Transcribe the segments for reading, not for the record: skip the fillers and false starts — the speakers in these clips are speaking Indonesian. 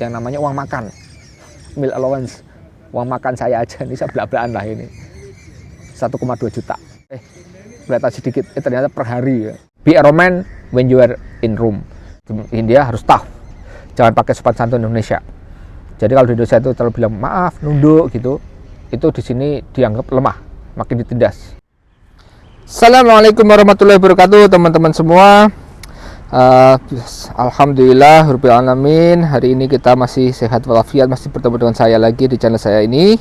yang namanya uang makan, meal allowance, uang makan saya aja ini sebelak-belakan lah ini 1,2 juta. Kelihatan sedikit, ternyata per hari ya. Be a Roman when you are in Rome. Di India harus tough, jangan pakai sopan santun Indonesia. Jadi kalau di Indonesia itu terlalu bilang maaf, nunduk gitu, itu di sini dianggap lemah, makin ditindas. Assalamualaikum warahmatullahi wabarakatuh teman-teman semua. Alhamdulillah rabbil alamin. Hari ini kita masih sehat walafiat, masih bertemu dengan saya lagi di channel saya ini,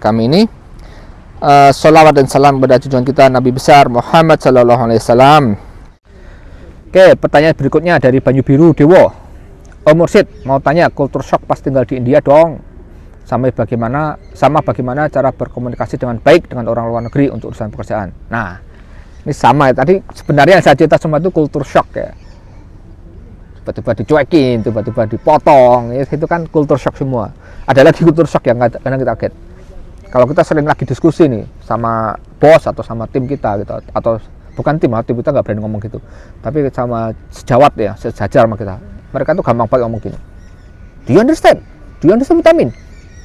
kami ini. Sholawat dan salam kepada junjungan kita Nabi besar Muhammad sallallahu alaihi wasallam. Oke, pertanyaan berikutnya dari Banyu Biru Dewo. Om Mursyid mau tanya, culture shock pas tinggal di India dong. Sama bagaimana cara berkomunikasi dengan baik dengan orang luar negeri untuk urusan pekerjaan. Nah, ini sama ya. Tadi sebenarnya yang saya cerita semua itu culture shock ya. Tiba-tiba dicuekin, tiba-tiba dipotong, ya, itu kan culture shock semua. Ada lagi culture shock yang kadang kita kaget. Kalau kita sering lagi diskusi nih sama bos atau sama tim kita gitu, atau bukan tim kita nggak berani ngomong gitu, tapi sama sejawat ya, sejajar sama kita, mereka tuh gampang banget ngomong gini, do you understand vitamin?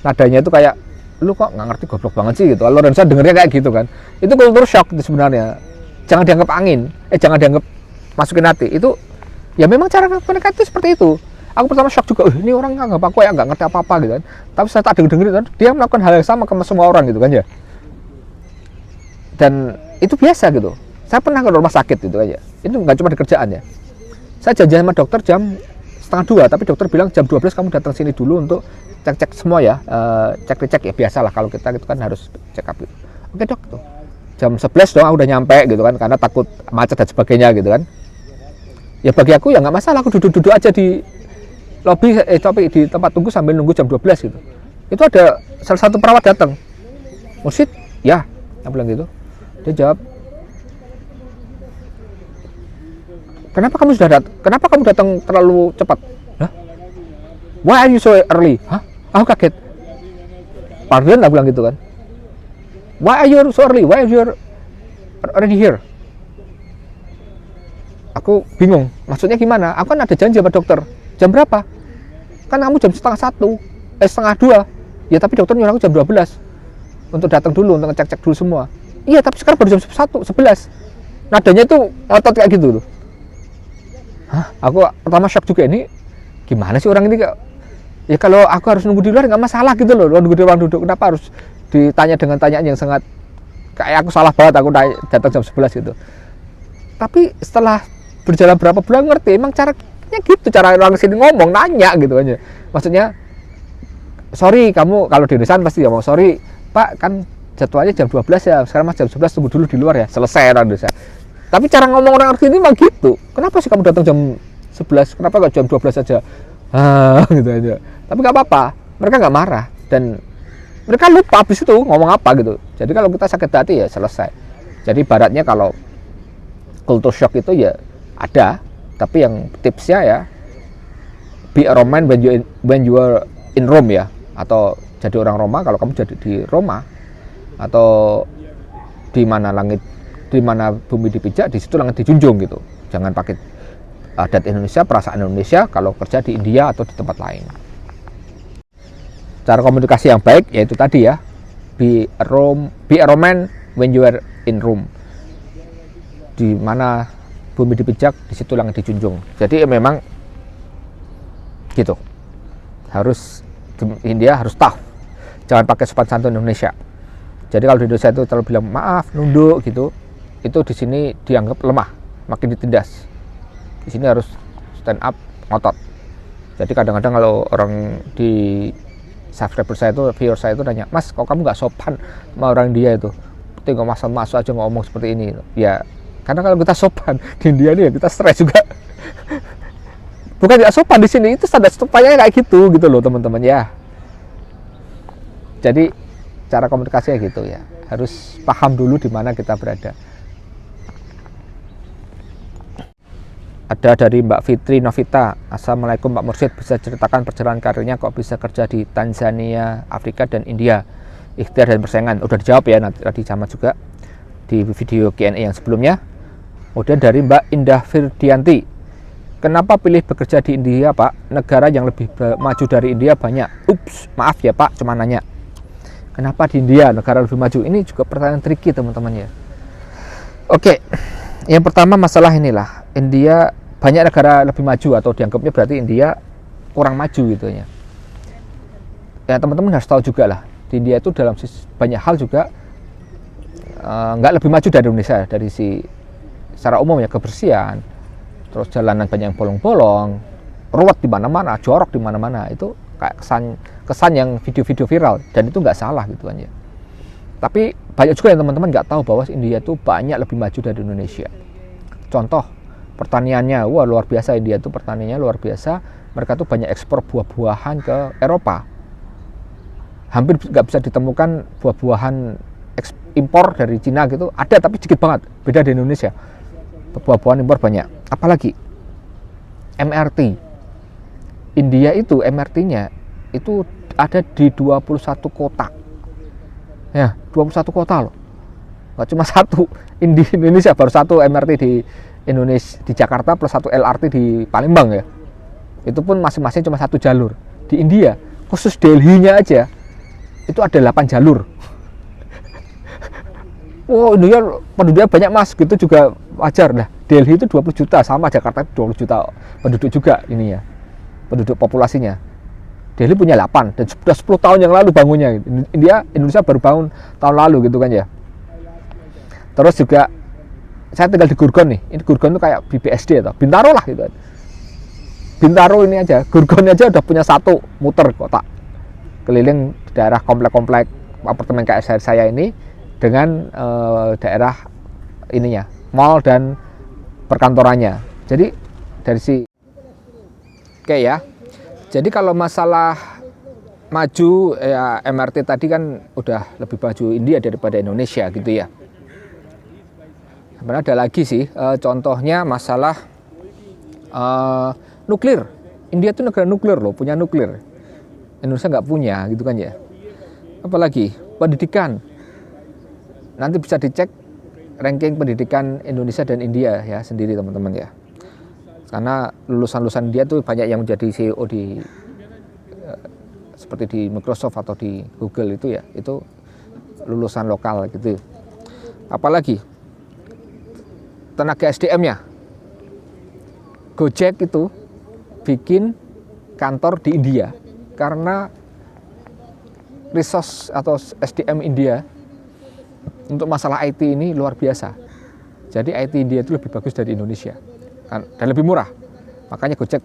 Nadanya itu kayak, lu kok nggak ngerti, goblok banget sih gitu. Kalau dan saya dengernya kayak gitu kan, itu culture shock itu sebenarnya. Jangan dianggap angin, jangan dianggap masukin hati. Itu ya memang cara mereka itu seperti itu. Aku pertama shock juga, ini orang nggak aku ya nggak ngerti apa-apa gitu kan. Tapi saya tak dengerin kan, dia melakukan hal yang sama ke semua orang gitu kan ya. Dan itu biasa gitu. Saya pernah ke rumah sakit gitu aja. Itu nggak cuma di kerjaan ya. Saya janjian sama dokter jam 1:30, tapi dokter bilang jam 12 kamu datang sini dulu untuk cek-cek semua ya, cek ya, biasalah kalau kita gitu kan harus check up gitu. Oke dok, tuh. Jam 11 doang udah nyampe gitu kan, karena takut macet dan sebagainya gitu kan. Ya bagi aku ya nggak masalah, aku duduk-duduk aja di lobby, di tempat tunggu sambil nunggu jam 12 gitu. Itu ada salah satu perawat datang. Mursyid, ya, aku bilang gitu. Dia jawab, kenapa kamu datang terlalu cepat? Hah? Why are you so early? Hah? Aku kaget. Pardon, aku bilang gitu kan. Why are you so early? Why are you already here? Aku bingung. Maksudnya gimana? Aku kan ada janji sama dokter. Jam berapa? Kan kamu jam 1:30, 1:30. Ya tapi dokter nyuruh aku jam 12 untuk datang dulu, untuk ngecek-cek dulu semua. Iya tapi sekarang baru jam 11. Nadanya itu ngotot kayak gitu tuh. Hah? Aku pertama shock juga, ini gimana sih orang ini? Ya kalau aku harus nunggu di luar nggak masalah gitu loh, nunggu di ruang duduk, kenapa harus ditanya dengan tanyaan yang sangat kayak aku salah banget, aku datang jam 11 gitu. Tapi setelah berjalan berapa bulan ngerti, emang caranya gitu, cara orang sini ngomong, nanya gitu aja. Maksudnya, sorry kamu, kalau di Indonesia pasti ngomong, sorry pak kan jadwalnya jam 12 ya, sekarang mas jam 11 tunggu dulu di luar ya, selesai orang Indonesia. Tapi cara ngomong orang sini memang gitu, kenapa sih kamu datang jam 11, kenapa gak jam 12 aja? Gitu aja. Tapi gak apa-apa, mereka gak marah, dan mereka lupa habis itu ngomong apa gitu. Jadi kalau kita sakit hati ya selesai. Jadi ibaratnya kalau culture shock itu ya ada, tapi yang tipsnya ya, be a Roman when you are in Rome ya, atau jadi orang Roma kalau kamu jadi di Roma, atau di mana bumi dipijak, di situ langit dijunjung gitu. Jangan pakai adat Indonesia, perasaan Indonesia kalau kerja di India atau di tempat lain. Cara komunikasi yang baik yaitu tadi ya, be a Roman when you are in Rome. Di mana bumi dipijak, di situ langit dijunjung. Jadi memang gitu. Harus India harus tough. Jangan pakai sopan santun Indonesia. Jadi kalau di Indonesia itu terlalu bilang maaf, nunduk gitu, itu di sini dianggap lemah, makin ditindas. Di sini harus stand up, ngotot. Jadi kadang-kadang kalau orang di subscriber saya itu, viewer saya itu nanya, mas kok kamu nggak sopan sama orang India itu? Tinggal masuk aja ngomong seperti ini. Ya karena kalau kita sopan di India nih ya kita stres juga. Bukan tidak sopan di sini, itu standar sopannya kayak gitu loh teman-teman ya. Jadi cara komunikasinya gitu ya, harus paham dulu di mana kita berada. Ada dari Mbak Fitri Novita, Assalamualaikum Pak Mursyid, bisa ceritakan perjalanan karirnya kok bisa kerja di Tanzania, Afrika dan India, ikhtiar dan persaingan. Udah dijawab ya tadi sama juga di video Q&A yang sebelumnya. Kemudian dari Mbak Indah Firdianti, Kenapa pilih bekerja di India, Pak? Negara yang lebih maju dari India banyak. Ups, maaf ya Pak, cuma nanya. Kenapa di India negara lebih maju? Ini juga pertanyaan tricky teman-teman ya. Oke, yang pertama masalah inilah. India, banyak negara lebih maju atau dianggapnya berarti India kurang maju gitu ya. Ya teman-teman harus tahu juga lah. Di India itu dalam banyak hal juga nggak lebih maju dari Indonesia. Dari secara umum ya, kebersihan, terus jalanan banyak yang bolong-bolong, ruwet di mana-mana, jorok di mana-mana. Itu kayak kesan yang video-video viral, dan itu nggak salah gitu kan ya. Tapi banyak juga yang teman-teman nggak tahu bahwa India itu banyak lebih maju dari Indonesia. Contoh pertaniannya, wah luar biasa. India itu pertaniannya luar biasa. Mereka tuh banyak ekspor buah-buahan ke Eropa. Hampir nggak bisa ditemukan buah-buahan impor dari Cina gitu. Ada tapi sedikit banget. Beda di Indonesia. Buah-buahan impor banyak. Apalagi MRT. India itu MRT-nya itu ada di 21 kota. Ya, 21 kota loh. Nggak cuma satu. Di Indonesia baru satu MRT di Indonesia, di Jakarta, plus satu LRT di Palembang ya. Itu pun masing-masing cuma satu jalur. Di India, khusus Delhi-nya aja itu ada 8 jalur. Wow, India penduduknya banyak mas, gitu juga wajar lah. Delhi itu 20 juta, sama Jakarta 20 juta penduduk juga ini ya, penduduk populasinya. Delhi punya 8 dan sudah 10 tahun yang lalu bangunnya. Indonesia baru bangun tahun lalu gitu kan ya. Terus juga saya tinggal di Gurgaon nih. Ini Gurgaon itu kayak BBSD atau Bintaro lah gitu. Bintaro ini aja, Gurgaon aja udah punya satu muter kota keliling daerah komplek-komplek apartemen kayak saya ini dengan daerah ininya, mall dan perkantorannya. Jadi dari oke ya. Jadi kalau masalah maju ya, MRT tadi kan udah lebih maju India daripada Indonesia gitu ya. Sebenarnya ada lagi sih, contohnya masalah nuklir. India itu negara nuklir loh, punya nuklir. Indonesia nggak punya gitu kan ya. Apalagi pendidikan. Nanti bisa dicek ranking pendidikan Indonesia dan India ya sendiri teman-teman ya. Karena lulusan-lulusan India tuh banyak yang menjadi CEO di seperti di Microsoft atau di Google itu ya, itu lulusan lokal gitu. Apalagi tenaga SDM-nya. Gojek itu bikin kantor di India karena resource atau SDM India untuk masalah IT ini luar biasa. Jadi IT India itu lebih bagus dari Indonesia dan lebih murah. Makanya Gojek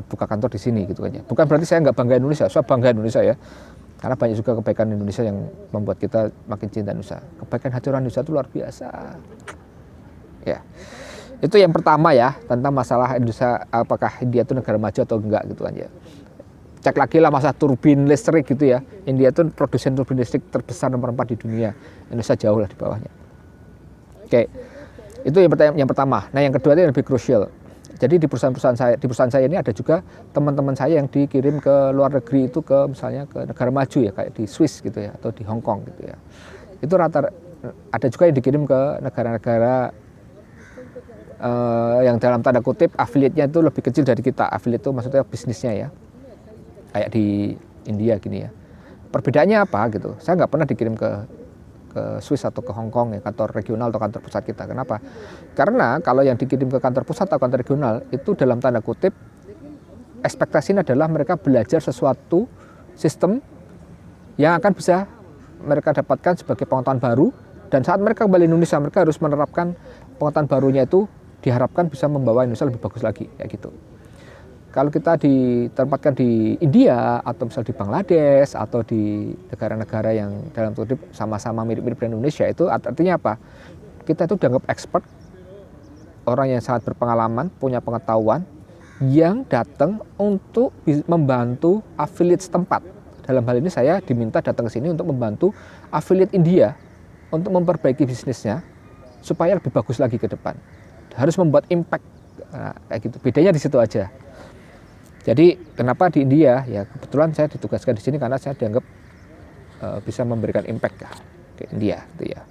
buka kantor di sini gitu kan ya. Bukan berarti saya nggak bangga Indonesia, saya bangga Indonesia ya. Karena banyak juga kebaikan Indonesia yang membuat kita makin cinta Indonesia. Kebaikan hati orang Indonesia itu luar biasa. Ya, itu yang pertama ya, tentang masalah Indonesia, apakah India itu negara maju atau enggak gitu kan ya. Cek lagi lah masalah turbin listrik gitu ya. India itu produsen turbin listrik terbesar nomor 4 di dunia. Indonesia jauh lah di bawahnya. Oke, itu yang pertama. Nah yang kedua itu yang lebih krusial. Jadi di perusahaan saya ini ada juga teman-teman saya yang dikirim ke luar negeri itu ke misalnya ke negara maju ya, kayak di Swiss gitu ya, atau di Hong Kong gitu ya. Itu ada juga yang dikirim ke negara-negara yang dalam tanda kutip afiliatnya itu lebih kecil dari kita. Afiliat itu maksudnya bisnisnya ya, kayak di India gini ya. Perbedaannya apa gitu? Saya nggak pernah dikirim ke Swiss atau ke Hong Kong ya, kantor regional atau kantor pusat kita. Kenapa? Karena kalau yang dikirim ke kantor pusat atau kantor regional itu dalam tanda kutip ekspektasinya adalah mereka belajar sesuatu sistem yang akan bisa mereka dapatkan sebagai pengetahuan baru, dan saat mereka kembali Indonesia mereka harus menerapkan pengetahuan barunya itu, diharapkan bisa membawa Indonesia lebih bagus lagi kayak gitu. Kalau kita ditempatkan di India atau misal di Bangladesh atau di negara-negara yang dalam kutip sama-sama mirip-mirip dengan Indonesia, itu artinya apa? Kita itu dianggap expert, orang yang sangat berpengalaman, punya pengetahuan, yang datang untuk membantu afiliat setempat. Dalam hal ini saya diminta datang ke sini untuk membantu afiliat India untuk memperbaiki bisnisnya supaya lebih bagus lagi ke depan. Harus membuat impact, kayak gitu. Bedanya di situ aja. Jadi kenapa di India ya, kebetulan saya ditugaskan di sini karena saya dianggap bisa memberikan impact ke India gitu ya.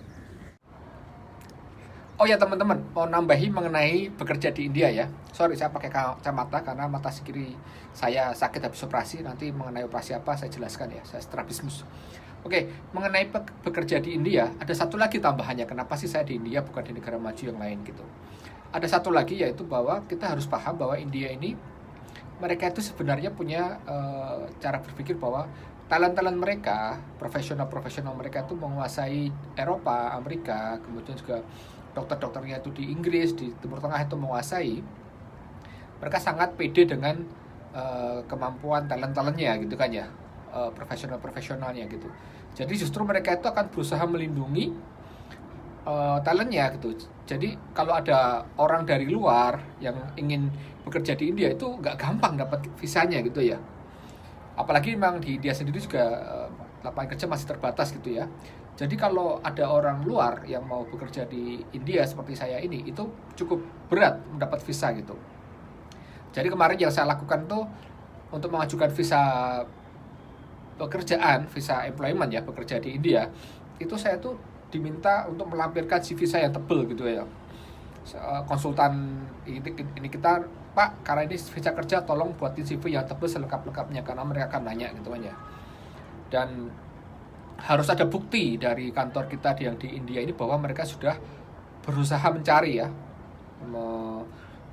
Oh ya teman-teman, mau nambahi mengenai bekerja di India ya. Sorry saya pakai kacamata karena mata kiri saya sakit habis operasi. Nanti mengenai operasi apa saya jelaskan ya, saya strabismus. Oke, mengenai bekerja di India, ada satu lagi tambahannya. Kenapa sih saya di India bukan di negara maju yang lain gitu. Ada satu lagi yaitu bahwa kita harus paham bahwa India ini, mereka itu sebenarnya punya cara berpikir bahwa talent-talent mereka, profesional-profesional mereka itu menguasai Eropa, Amerika, kemudian juga dokter-dokternya itu di Inggris, di Timur Tengah itu menguasai. Mereka sangat pede dengan kemampuan talent-talentnya gitu kan ya, profesional-profesionalnya gitu. Jadi justru mereka itu akan berusaha melindungi talentnya gitu. Jadi kalau ada orang dari luar yang ingin bekerja di India itu nggak gampang dapat visanya gitu ya. Apalagi memang di India sendiri juga lapangan kerja masih terbatas gitu ya. Jadi kalau ada orang luar yang mau bekerja di India seperti saya ini, itu cukup berat mendapat visa gitu. Jadi kemarin yang saya lakukan tuh untuk mengajukan visa pekerjaan, visa employment ya, bekerja di India, itu saya tuh diminta untuk melampirkan CV saya yang tebel gitu ya. Konsultan ini kita, Pak, karena ini visa kerja tolong buatin CV yang tebel selengkap-lengkapnya karena mereka akan nanya gitu kan ya. Dan harus ada bukti dari kantor kita yang di India ini bahwa mereka sudah berusaha mencari ya,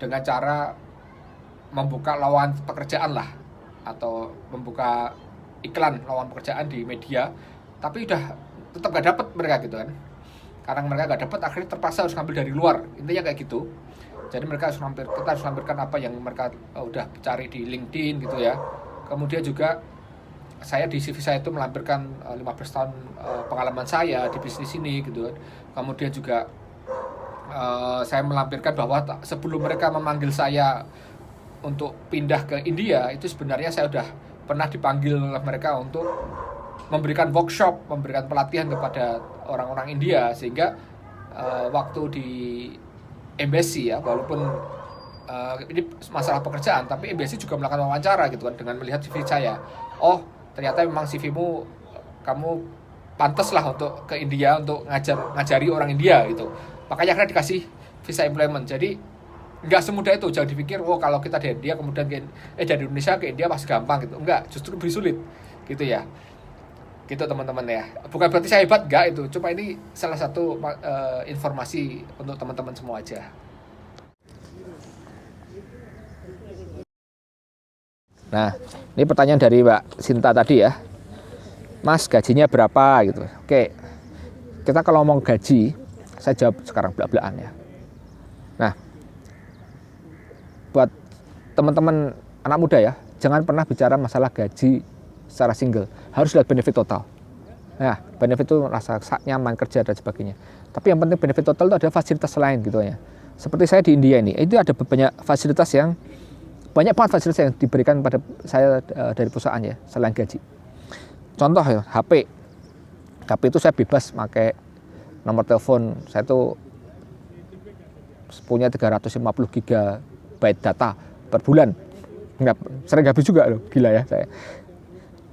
dengan cara membuka lowongan pekerjaan lah, atau membuka iklan lowongan pekerjaan di media, tapi udah tetap gak dapet mereka gitu kan. Karena mereka gak dapet, akhirnya terpaksa harus ngambil dari luar, intinya kayak gitu. Jadi kita harus lampirkan apa yang mereka udah cari di LinkedIn gitu ya. Kemudian juga saya di CV saya itu melampirkan 15 tahun pengalaman saya di bisnis ini gitu. Kemudian juga saya melampirkan bahwa sebelum mereka memanggil saya untuk pindah ke India, itu sebenarnya saya udah pernah dipanggil oleh mereka untuk memberikan workshop, memberikan pelatihan kepada orang-orang India, sehingga waktu di embassy ya, walaupun ini masalah pekerjaan, tapi embassy juga melakukan wawancara gitu kan, dengan melihat CV saya. Oh, ternyata memang CV-mu kamu pantas lah untuk ke India, untuk ngajari orang India gitu. Makanya akhirnya dikasih visa employment. Jadi nggak semudah itu, jangan dipikir oh kalau kita dari India kemudian dari Indonesia ke India pasti gampang gitu. Enggak, justru lebih sulit gitu ya. Gitu teman-teman ya. Bukan berarti saya hebat, enggak itu. Cuma ini salah satu informasi untuk teman-teman semua aja. Nah, ini pertanyaan dari Mbak Sinta tadi ya. Mas, gajinya berapa gitu. Oke. Kita kalau ngomong gaji, saya jawab sekarang belak-belakan ya. Nah, buat teman-teman anak muda ya, jangan pernah bicara masalah gaji secara single. Harus lihat benefit total. Nah, benefit itu rasa nyaman kerja dan sebagainya. Tapi yang penting benefit total itu ada fasilitas lain gitu ya. Seperti saya di India ini, itu ada banyak fasilitas banyak banget fasilitas yang diberikan pada saya dari perusahaan ya, selain gaji. Contoh ya, HP itu saya bebas pakai nomor telepon. Saya tuh punya 350 GB data per bulan. Sering habis juga loh, gila ya saya.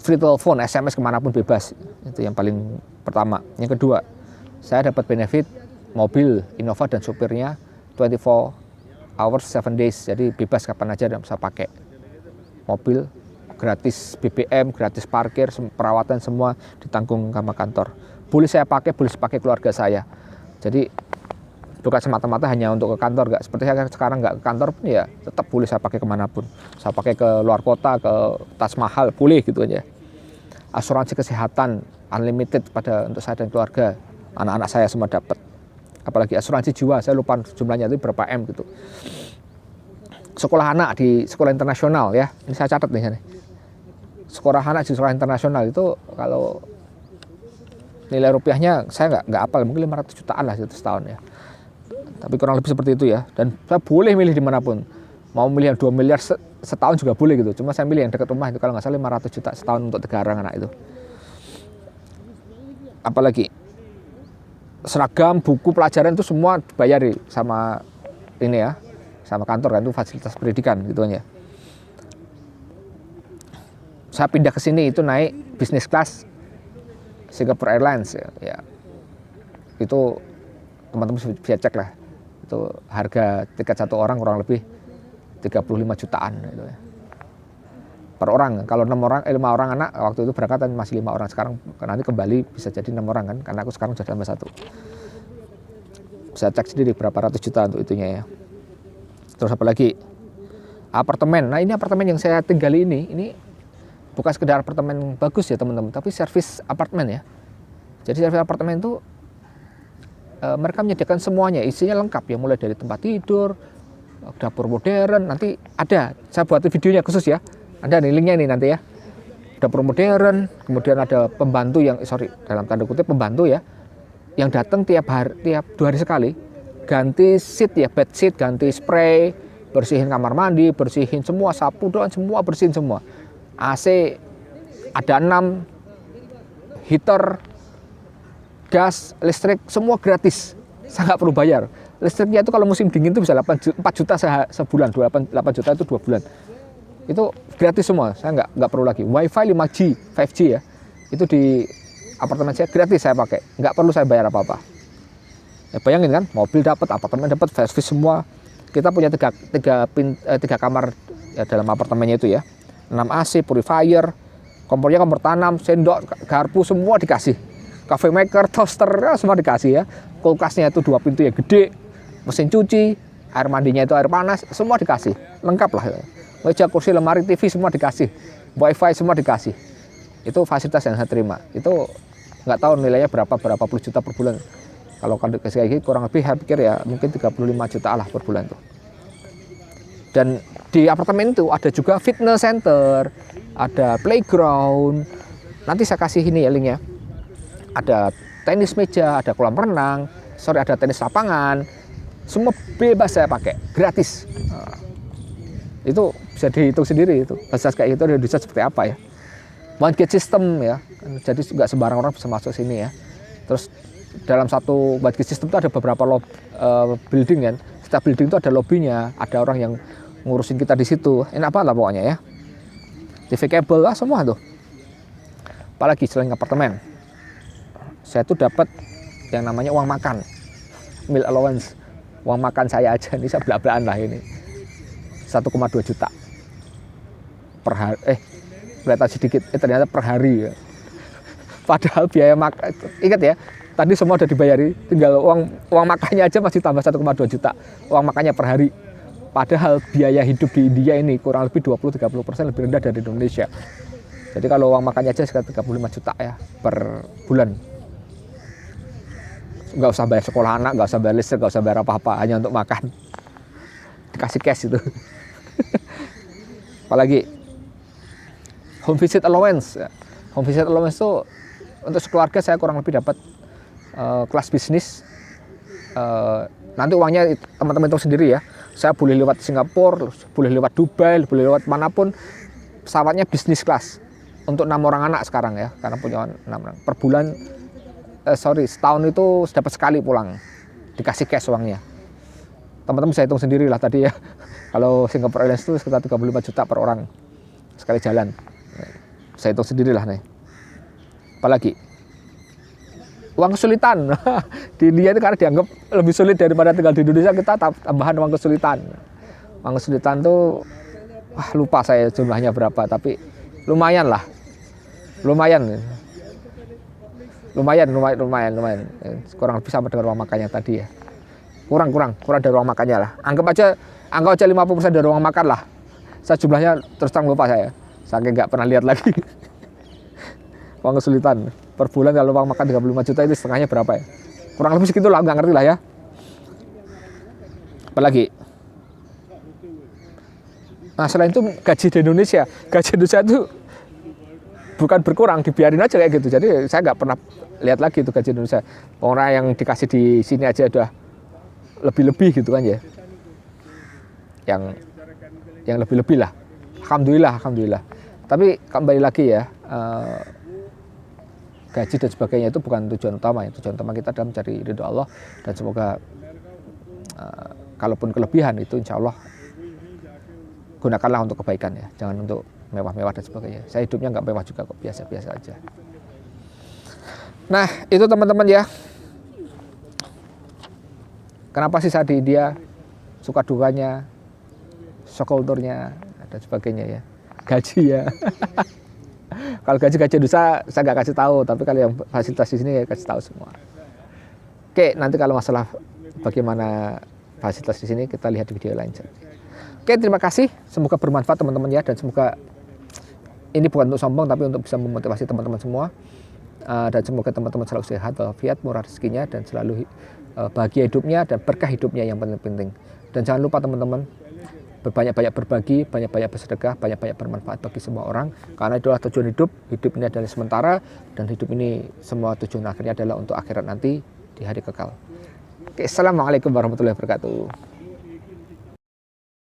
Free telepon, SMS kemanapun bebas. Itu yang paling pertama. Yang kedua, saya dapat benefit mobil Innova dan supirnya 24 hours 7 days. Jadi bebas kapan aja bisa pakai mobil, gratis BBM, gratis parkir, perawatan semua ditanggung sama kantor. Boleh saya pakai keluarga saya. Jadi bukan semata-mata hanya untuk ke kantor, nggak seperti saya sekarang nggak ke kantor pun ya tetap boleh saya pakai kemanapun. Saya pakai ke luar kota, ke Taj Mahal, boleh gitu aja. Asuransi kesehatan unlimited untuk saya dan keluarga, anak-anak saya semua dapat. Apalagi asuransi jiwa, saya lupa jumlahnya itu berapa M gitu. Sekolah anak di sekolah internasional ya, ini saya catat nih. Sekolah anak di sekolah internasional itu kalau nilai rupiahnya saya nggak apal, mungkin 500 jutaan lah setahun ya. Tapi kurang lebih seperti itu ya. Dan saya boleh milih dimanapun. Mau milih yang 2 miliar setahun juga boleh gitu. Cuma saya milih yang dekat rumah itu, kalau nggak salah 500 juta setahun untuk 3 orang anak itu. Apalagi seragam, buku, pelajaran itu semua dibayari sama ini ya, sama kantor kan, itu fasilitas pendidikan gitu kan ya. Saya pindah ke sini itu naik bisnis kelas Singapore Airlines ya. Itu teman-teman bisa cek lah. Itu harga tiket satu orang kurang lebih 35 jutaan gitu ya. Per orang. Kalau 5 orang anak waktu itu berangkatan masih 5 orang, sekarang nanti kembali bisa jadi 6 orang kan, karena aku sekarang sudah tambah 1. Saya cek sendiri berapa ratus juta untuk itunya ya. Terus apa lagi? Apartemen. Nah, ini apartemen yang saya tinggali ini bukan sekedar apartemen bagus ya teman-teman, tapi servis apartemen ya. Jadi servis apartemen itu mereka menyediakan semuanya, isinya lengkap ya, mulai dari tempat tidur, dapur modern, nanti ada, saya buat videonya khusus ya. Ada nih linknya ini nanti ya. Dapur modern, kemudian ada pembantu yang dalam tanda kutip pembantu ya, yang datang tiap 2 hari sekali, ganti seat ya, bed sheet, ganti spray, bersihin kamar mandi, bersihin semua, sapu doang semua, bersihin semua. AC ada 6, heater, gas, listrik, semua gratis, saya nggak perlu bayar. Listriknya itu kalau musim dingin itu bisa 4 juta sebulan, 8 juta itu 2 bulan. Itu gratis semua, saya nggak perlu lagi. Wifi 5G, 5G ya, itu di apartemen saya gratis saya pakai, nggak perlu saya bayar apa-apa. Ya, bayangin kan, mobil dapat, apartemen dapat, servis semua. Kita punya 3 kamar ya, dalam apartemennya itu ya, 6 AC, purifier, kompornya kompor tanam, sendok, garpu semua dikasih. Coffee maker, toaster, ya, semua dikasih ya. Kulkasnya itu 2 pintu yang gede, mesin cuci, air mandinya itu air panas, semua dikasih, lengkap lah. Meja, kursi, lemari, TV semua dikasih, wifi semua dikasih. Itu fasilitas yang saya terima. Itu nggak tahu nilainya berapa puluh juta per bulan. Kalau kasih kayak gini kurang lebih saya pikir ya mungkin 35 juta lah per bulan tuh. Dan di apartemen itu ada juga fitness center, ada playground. Nanti saya kasih ini ya linknya. Ada tenis meja, ada kolam renang, ada tenis lapangan. Semua bebas saya pakai, gratis. Itu bisa dihitung sendiri itu. Fasilitas kayak gitu di Indonesia seperti apa ya. One gate system ya. Jadi nggak sembarang orang bisa masuk sini ya. Terus dalam satu one gate system itu ada beberapa building kan. Setiap building itu ada lobbynya, ada orang yang ngurusin kita di situ. Enak banget lah pokoknya ya. TV kabel lah semua tuh. Apalagi selain apartemen. Saya tuh dapat yang namanya uang makan. Meal allowance. Uang makan saya aja ini saya belak-belakan lah ini. 1,2 juta per hari, kelihatan sedikit, ternyata per hari ya. Padahal biaya makan, ingat ya, tadi semua udah dibayari, tinggal uang makannya aja masih tambah 1,2 juta, uang makannya per hari. Padahal biaya hidup di India ini kurang lebih 20-30% lebih rendah dari Indonesia. Jadi kalau uang makannya aja sekitar 35 juta ya per bulan. Nggak usah bayar sekolah anak, nggak usah bayar listrik, nggak usah bayar apa-apa, hanya untuk makan. Dikasih cash itu. Apalagi home visit allowance. Home visit allowance itu untuk sekeluarga saya kurang lebih dapat kelas bisnis. Nanti uangnya teman-teman hitung sendiri ya. Saya boleh lewat Singapura, boleh lewat Dubai, boleh lewat manapun. Pesawatnya bisnis kelas untuk 6 orang anak sekarang ya, karena punya 6 orang per bulan. Setahun itu dapat sekali pulang, dikasih cash uangnya. Teman-teman bisa hitung sendiri lah tadi ya. Kalau Singapore Airlines itu sekitar 35 juta per orang sekali jalan. Saya hitung sendiri lah nih. Apalagi uang kesulitan. Di India itu karena dianggap lebih sulit daripada tinggal di Indonesia, kita tambahan uang kesulitan. Uang kesulitan tuh lupa saya jumlahnya berapa, tapi lumayan lah. Lumayan. Kurang lebih sama dengan uang makannya tadi ya. Kurang dari uang makannya lah. Anggap aja 50% dari uang makan lah. Saya jumlahnya terus terang lupa saya. Saking nggak pernah lihat lagi. Uang kesulitan per bulan kalau uang makan 35 juta itu setengahnya berapa ya? Kurang lebih segitu lah, nggak ngerti lah ya. Apalagi? Nah selain itu gaji di Indonesia itu bukan berkurang, dibiarin aja kayak gitu. Jadi saya nggak pernah lihat lagi itu gaji Indonesia. Orang yang dikasih di sini aja udah lebih-lebih gitu kan ya. Yang lebih-lebih lah. Alhamdulillah. Tapi kembali lagi ya, gaji dan sebagainya itu bukan tujuan utama ya. Tujuan utama kita adalah mencari ridho Allah, dan semoga kalaupun kelebihan itu insya Allah gunakanlah untuk kebaikan ya, jangan untuk mewah-mewah dan sebagainya. Saya hidupnya nggak mewah juga kok, biasa-biasa aja. Nah itu teman-teman ya, Kenapa sih saya di India, suka dukanya, shock culture-nya dan sebagainya ya, gaji ya. Kalau gaji Indonesia saya nggak kasih tahu, tapi kalau yang fasilitas di sini ya kasih tahu semua. Oke, nanti kalau masalah bagaimana fasilitas di sini kita lihat di video lain. Oke, terima kasih, semoga bermanfaat teman-teman ya, dan semoga ini bukan untuk sombong tapi untuk bisa memotivasi teman-teman semua, dan semoga teman-teman selalu sehat walafiat, murah rezekinya, dan selalu bahagia hidupnya dan berkah hidupnya yang paling penting. Dan jangan lupa teman-teman, berbanyak-banyak berbagi, banyak-banyak bersedekah, banyak-banyak bermanfaat bagi semua orang, karena itulah tujuan hidup. Hidup ini adalah sementara, dan hidup ini semua tujuan akhirnya adalah untuk akhirat nanti di hari kekal. Oke, assalamualaikum warahmatullahi wabarakatuh.